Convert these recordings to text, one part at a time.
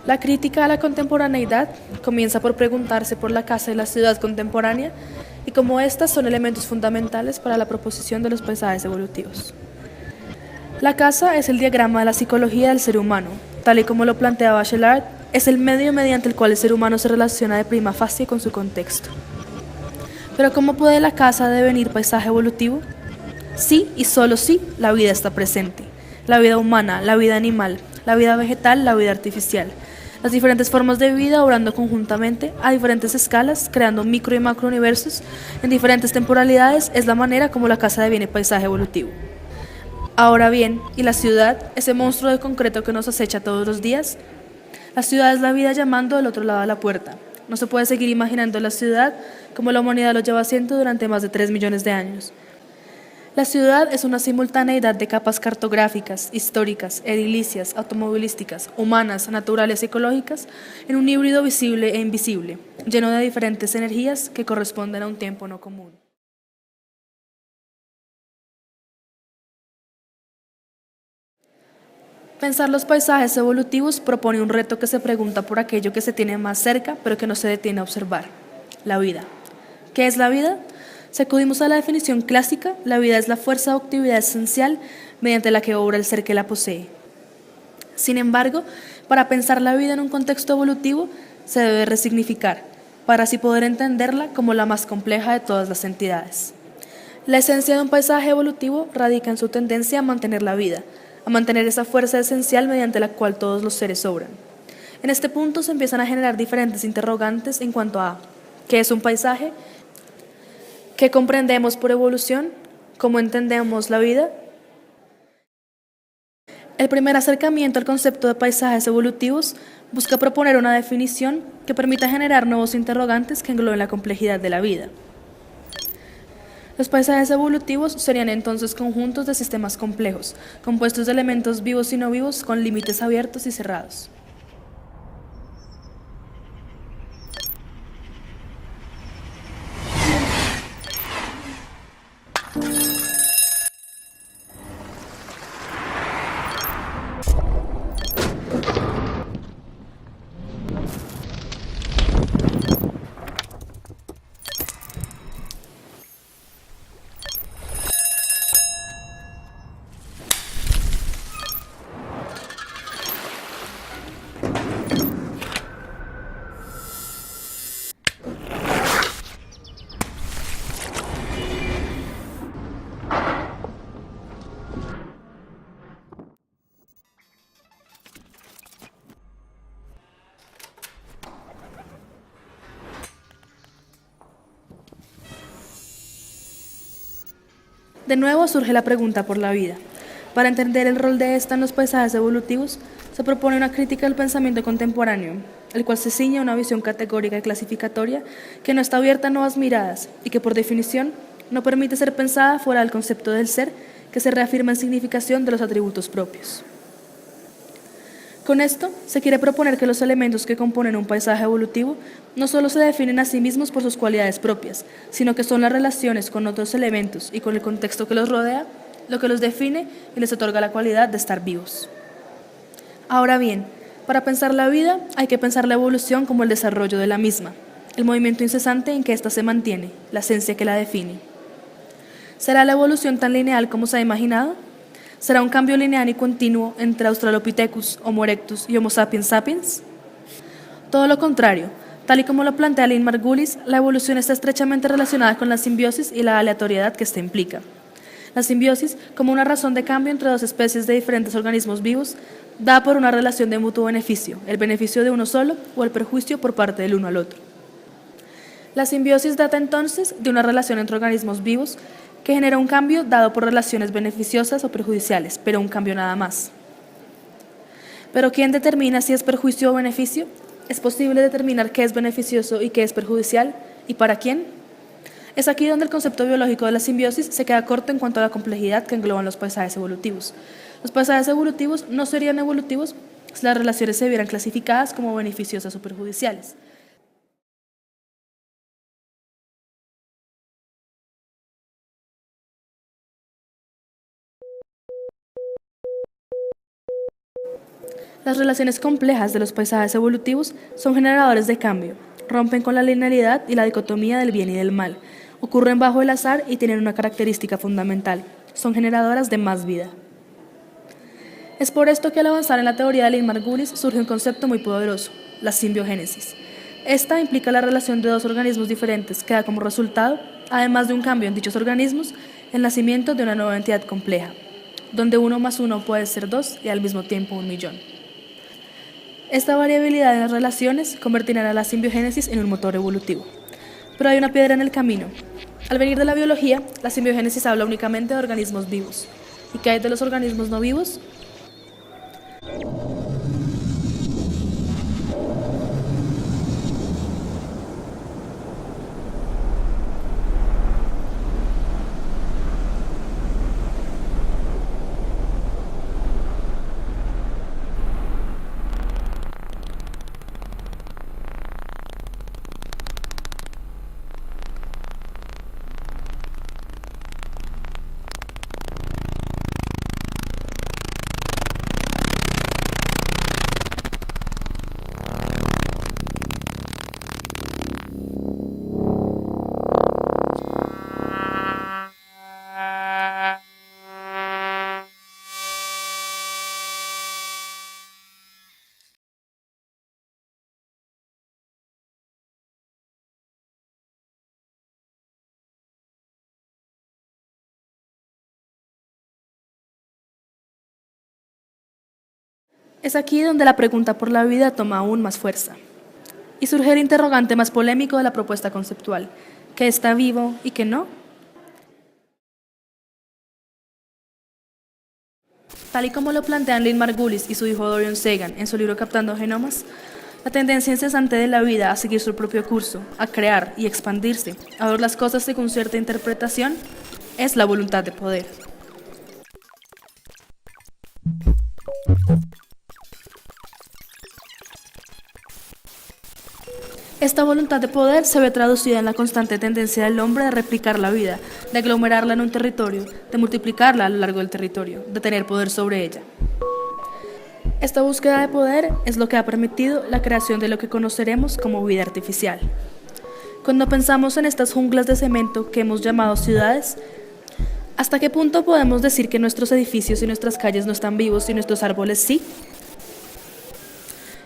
La crítica a la contemporaneidad comienza por preguntarse por la casa y la ciudad contemporánea y cómo éstas son elementos fundamentales para la proposición de los paisajes evolutivos. La casa es el diagrama de la psicología del ser humano, tal y como lo plantea Bachelard, es el medio mediante el cual el ser humano se relaciona de prima facie con su contexto. Pero ¿cómo puede la casa devenir paisaje evolutivo? Sí y solo sí, la vida está presente. La vida humana, la vida animal, la vida vegetal, la vida artificial. Las diferentes formas de vida obrando conjuntamente a diferentes escalas, creando micro y macro universos en diferentes temporalidades, es la manera como la casa deviene paisaje evolutivo. Ahora bien, ¿y la ciudad, ese monstruo de concreto que nos acecha todos los días? La ciudad es la vida llamando del otro lado de la puerta. No se puede seguir imaginando la ciudad como la humanidad lo lleva haciendo durante más de 3 millones de años. La ciudad es una simultaneidad de capas cartográficas, históricas, edilicias, automovilísticas, humanas, naturales y ecológicas, en un híbrido visible e invisible, lleno de diferentes energías que corresponden a un tiempo no común. Pensar los paisajes evolutivos propone un reto que se pregunta por aquello que se tiene más cerca, pero que no se detiene a observar: la vida. ¿Qué es la vida? Si acudimos a la definición clásica, la vida es la fuerza o actividad esencial mediante la que obra el ser que la posee. Sin embargo, para pensar la vida en un contexto evolutivo, se debe resignificar, para así poder entenderla como la más compleja de todas las entidades. La esencia de un paisaje evolutivo radica en su tendencia a mantener la vida, a mantener esa fuerza esencial mediante la cual todos los seres obran. En este punto se empiezan a generar diferentes interrogantes en cuanto a ¿qué es un paisaje? ¿Qué comprendemos por evolución? ¿Cómo entendemos la vida? El primer acercamiento al concepto de paisajes evolutivos busca proponer una definición que permita generar nuevos interrogantes que engloben la complejidad de la vida. Los paisajes evolutivos serían entonces conjuntos de sistemas complejos, compuestos de elementos vivos y no vivos con límites abiertos y cerrados. De nuevo surge la pregunta por la vida. Para entender el rol de esta en los paisajes evolutivos, se propone una crítica al pensamiento contemporáneo, el cual se ciñe a una visión categórica y clasificatoria que no está abierta a nuevas miradas y que, por definición, no permite ser pensada fuera del concepto del ser que se reafirma en significación de los atributos propios. Con esto, se quiere proponer que los elementos que componen un paisaje evolutivo no solo se definen a sí mismos por sus cualidades propias, sino que son las relaciones con otros elementos y con el contexto que los rodea lo que los define y les otorga la cualidad de estar vivos. Ahora bien, para pensar la vida hay que pensar la evolución como el desarrollo de la misma, el movimiento incesante en que ésta se mantiene, la esencia que la define. ¿Será la evolución tan lineal como se ha imaginado? ¿Será un cambio lineal y continuo entre Australopithecus, Homo erectus y Homo sapiens sapiens? Todo lo contrario, tal y como lo plantea Lynn Margulis, la evolución está estrechamente relacionada con la simbiosis y la aleatoriedad que ésta implica. La simbiosis, como una razón de cambio entre dos especies de diferentes organismos vivos, da por una relación de mutuo beneficio, el beneficio de uno solo o el perjuicio por parte del uno al otro. La simbiosis data entonces de una relación entre organismos vivos que genera un cambio dado por relaciones beneficiosas o perjudiciales, pero un cambio nada más. ¿Pero quién determina si es perjuicio o beneficio? ¿Es posible determinar qué es beneficioso y qué es perjudicial? ¿Y para quién? Es aquí donde el concepto biológico de la simbiosis se queda corto en cuanto a la complejidad que engloban los paisajes evolutivos. Los paisajes evolutivos no serían evolutivos si las relaciones se vieran clasificadas como beneficiosas o perjudiciales. Las relaciones complejas de los paisajes evolutivos son generadores de cambio, rompen con la linealidad y la dicotomía del bien y del mal, ocurren bajo el azar y tienen una característica fundamental, son generadoras de más vida. Es por esto que al avanzar en la teoría de Lynn Margulis surge un concepto muy poderoso, la simbiogénesis. Esta implica la relación de dos organismos diferentes que da como resultado, además de un cambio en dichos organismos, el nacimiento de una nueva entidad compleja, donde 1 más 1 puede ser 2 y al mismo tiempo 1.000.000. Esta variabilidad en las relaciones convertirá a la simbiogénesis en un motor evolutivo. Pero hay una piedra en el camino. Al venir de la biología, la simbiogénesis habla únicamente de organismos vivos. ¿Y qué hay de los organismos no vivos? Es aquí donde la pregunta por la vida toma aún más fuerza. Y surge el interrogante más polémico de la propuesta conceptual: ¿qué está vivo y qué no? Tal y como lo plantean Lynn Margulis y su hijo Dorian Sagan en su libro Captando Genomas, la tendencia incesante de la vida a seguir su propio curso, a crear y expandirse, a ver las cosas según cierta interpretación, es la voluntad de poder. Esta voluntad de poder se ve traducida en la constante tendencia del hombre de replicar la vida, de aglomerarla en un territorio, de multiplicarla a lo largo del territorio, de tener poder sobre ella. Esta búsqueda de poder es lo que ha permitido la creación de lo que conoceremos como vida artificial. Cuando pensamos en estas junglas de cemento que hemos llamado ciudades, ¿hasta qué punto podemos decir que nuestros edificios y nuestras calles no están vivos y nuestros árboles sí?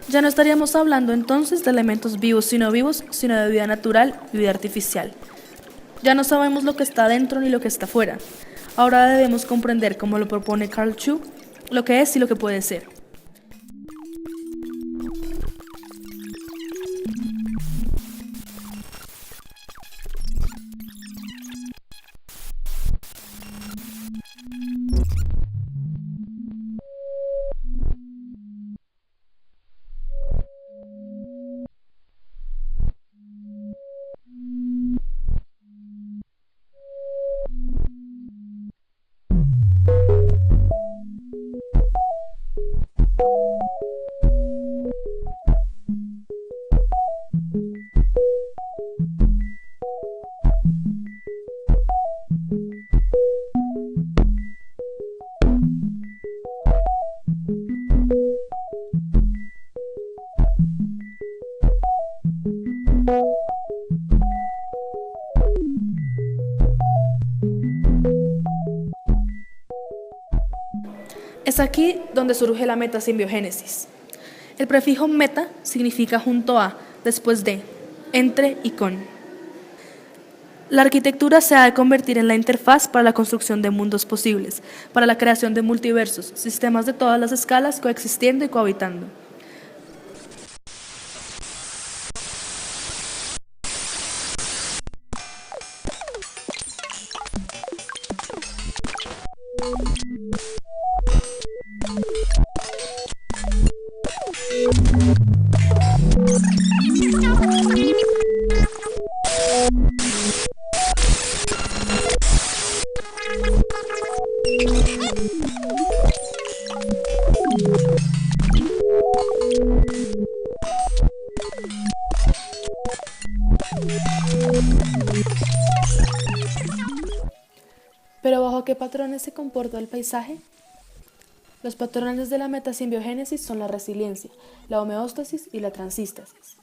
Ya no estaríamos hablando entonces de elementos vivos y no vivos, sino de vida natural y vida artificial. Ya no sabemos lo que está dentro ni lo que está fuera. Ahora debemos comprender, como lo propone Carl Chu, lo que es y lo que puede ser. Es aquí donde surge la metasimbiogénesis. El prefijo meta significa junto a, después de, entre y con. La arquitectura se ha de convertir en la interfaz para la construcción de mundos posibles, para la creación de multiversos, sistemas de todas las escalas coexistiendo y cohabitando. Pero ¿bajo qué patrones se comporta el paisaje? Los patrones de la metasimbiogénesis son la resiliencia, la homeostasis y la transístasis.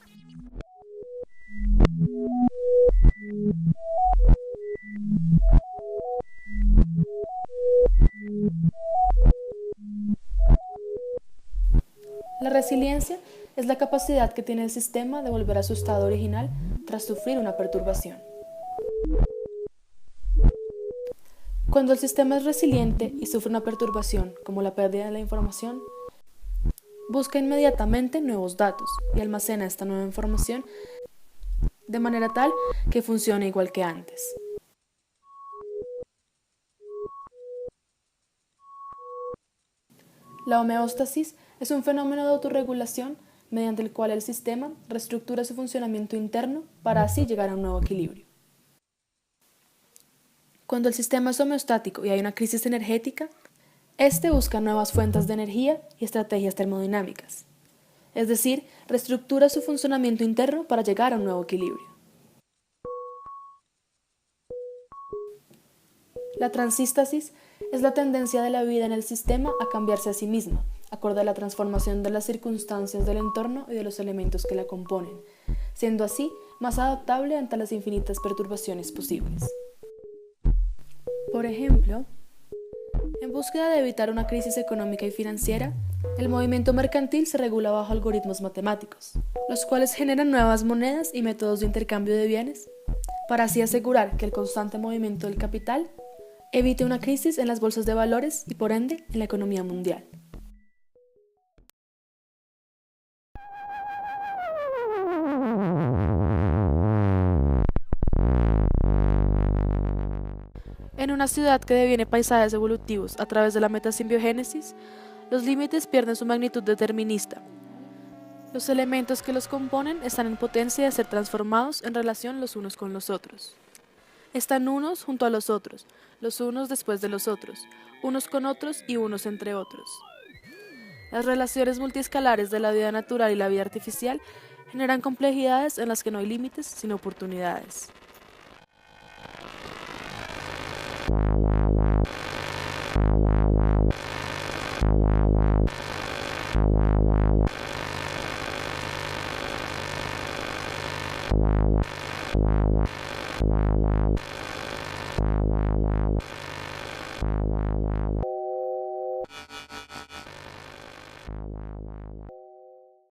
La resiliencia es la capacidad que tiene el sistema de volver a su estado original tras sufrir una perturbación. Cuando el sistema es resiliente y sufre una perturbación, como la pérdida de la información, busca inmediatamente nuevos datos y almacena esta nueva información de manera tal que funcione igual que antes. La homeostasis es un fenómeno de autorregulación mediante el cual el sistema reestructura su funcionamiento interno para así llegar a un nuevo equilibrio. Cuando el sistema es homeostático y hay una crisis energética, este busca nuevas fuentes de energía y estrategias termodinámicas, es decir, reestructura su funcionamiento interno para llegar a un nuevo equilibrio. La transístasis es la tendencia de la vida en el sistema a cambiarse a sí misma, acorde a la transformación de las circunstancias del entorno y de los elementos que la componen, siendo así más adaptable ante las infinitas perturbaciones posibles. Por ejemplo, en búsqueda de evitar una crisis económica y financiera, el movimiento mercantil se regula bajo algoritmos matemáticos, los cuales generan nuevas monedas y métodos de intercambio de bienes, para así asegurar que el constante movimiento del capital evite una crisis en las bolsas de valores y por ende en la economía mundial. En una ciudad que deviene paisajes evolutivos a través de la metasimbiogénesis, los límites pierden su magnitud determinista. Los elementos que los componen están en potencia de ser transformados en relación los unos con los otros. Están unos junto a los unos después de los otros, unos con otros y unos entre otros. Las relaciones multiescalares de la vida natural y la vida artificial generan complejidades en las que no hay límites sino oportunidades.